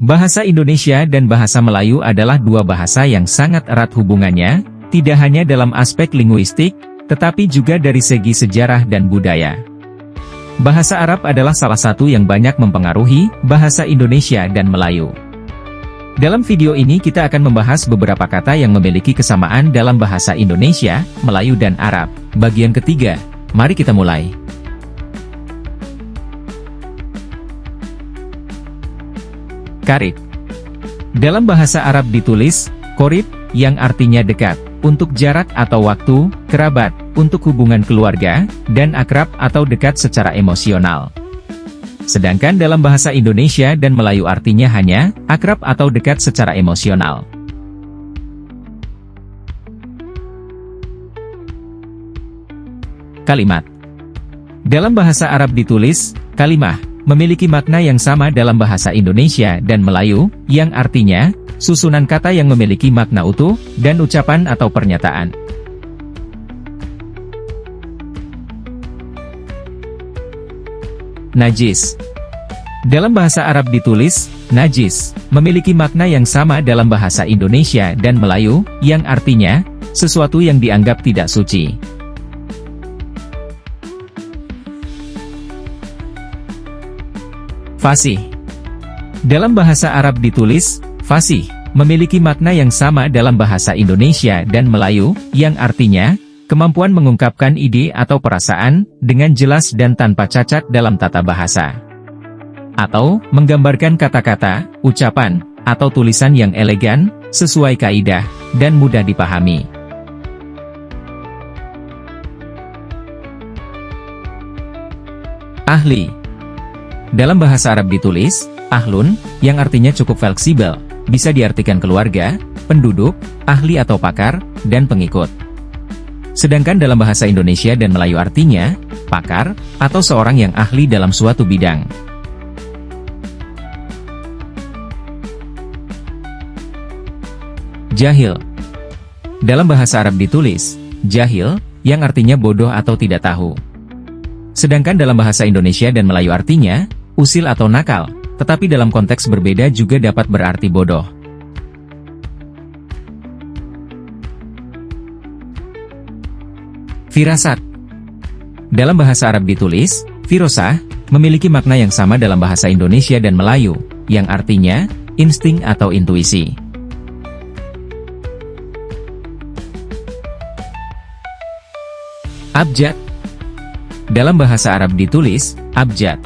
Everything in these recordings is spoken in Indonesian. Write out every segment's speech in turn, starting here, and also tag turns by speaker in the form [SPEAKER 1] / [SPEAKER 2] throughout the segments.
[SPEAKER 1] Bahasa Indonesia dan bahasa Melayu adalah dua bahasa yang sangat erat hubungannya, tidak hanya dalam aspek linguistik, tetapi juga dari segi sejarah dan budaya. Bahasa Arab adalah salah satu yang banyak mempengaruhi bahasa Indonesia dan Melayu. Dalam video ini kita akan membahas beberapa kata yang memiliki kesamaan dalam bahasa Indonesia, Melayu dan Arab. Bagian ketiga, mari kita mulai. Qarib. Dalam bahasa Arab ditulis, qorib, yang artinya dekat, untuk jarak atau waktu, kerabat, untuk hubungan keluarga, dan akrab atau dekat secara emosional. Sedangkan dalam bahasa Indonesia dan Melayu artinya hanya, akrab atau dekat secara emosional. Kalimat. Dalam bahasa Arab ditulis, kalimah, memiliki makna yang sama dalam bahasa Indonesia dan Melayu, yang artinya, susunan kata yang memiliki makna utuh, dan ucapan atau pernyataan. Najis. Dalam bahasa Arab ditulis, najis, memiliki makna yang sama dalam bahasa Indonesia dan Melayu, yang artinya, sesuatu yang dianggap tidak suci. Fasih. Dalam bahasa Arab ditulis, fasih, memiliki makna yang sama dalam bahasa Indonesia dan Melayu, yang artinya, kemampuan mengungkapkan ide atau perasaan, dengan jelas dan tanpa cacat dalam tata bahasa. Atau, menggambarkan kata-kata, ucapan, atau tulisan yang elegan, sesuai kaidah, dan mudah dipahami. Ahli. Dalam bahasa Arab ditulis, ahlun, yang artinya cukup fleksibel, bisa diartikan keluarga, penduduk, ahli atau pakar, dan pengikut. Sedangkan dalam bahasa Indonesia dan Melayu artinya, pakar, atau seorang yang ahli dalam suatu bidang. Jahil. Dalam bahasa Arab ditulis, jahil, yang artinya bodoh atau tidak tahu. Sedangkan dalam bahasa Indonesia dan Melayu artinya, usil atau nakal, tetapi dalam konteks berbeda juga dapat berarti bodoh. Firasat. Dalam bahasa Arab ditulis, firosah, memiliki makna yang sama dalam bahasa Indonesia dan Melayu, yang artinya, insting atau intuisi. Abjad. Dalam bahasa Arab ditulis, abjad.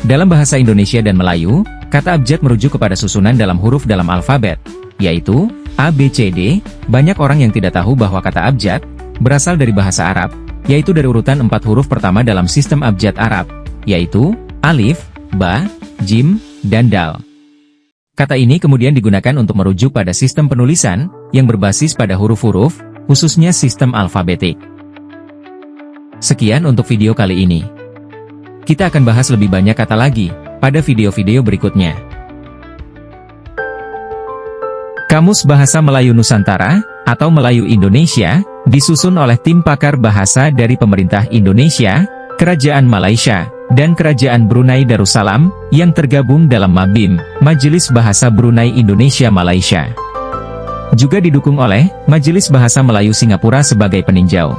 [SPEAKER 1] Dalam bahasa Indonesia dan Melayu, kata abjad merujuk kepada susunan dalam huruf dalam alfabet, yaitu, A, B, C, D. Banyak orang yang tidak tahu bahwa kata abjad, berasal dari bahasa Arab, yaitu dari urutan 4 huruf pertama dalam sistem abjad Arab, yaitu, alif, ba, jim, dan dal. Kata ini kemudian digunakan untuk merujuk pada sistem penulisan, yang berbasis pada huruf-huruf, khususnya sistem alfabetik. Sekian untuk video kali ini. Kita akan bahas lebih banyak kata lagi, pada video-video berikutnya. Kamus Bahasa Melayu Nusantara, atau Melayu Indonesia, disusun oleh tim pakar bahasa dari pemerintah Indonesia, Kerajaan Malaysia, dan Kerajaan Brunei Darussalam, yang tergabung dalam MABIM, Majelis Bahasa Brunei Indonesia Malaysia. Juga didukung oleh Majelis Bahasa Melayu Singapura sebagai peninjau.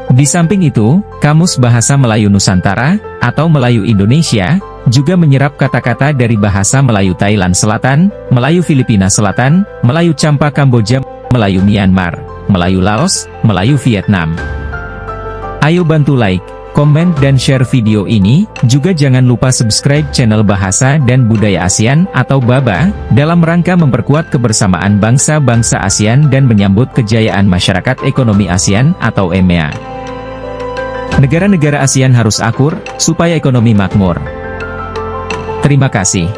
[SPEAKER 1] Di samping itu, Kamus Bahasa Melayu Nusantara, atau Melayu Indonesia, juga menyerap kata-kata dari bahasa Melayu Thailand Selatan, Melayu Filipina Selatan, Melayu Champa Kamboja, Melayu Myanmar, Melayu Laos, Melayu Vietnam. Ayo bantu like, komen dan share video ini, juga jangan lupa subscribe channel Bahasa dan Budaya ASEAN atau BABA, dalam rangka memperkuat kebersamaan bangsa-bangsa ASEAN dan menyambut kejayaan masyarakat ekonomi ASEAN atau EMEA. Negara-negara ASEAN harus akur, supaya ekonomi makmur. Terima kasih.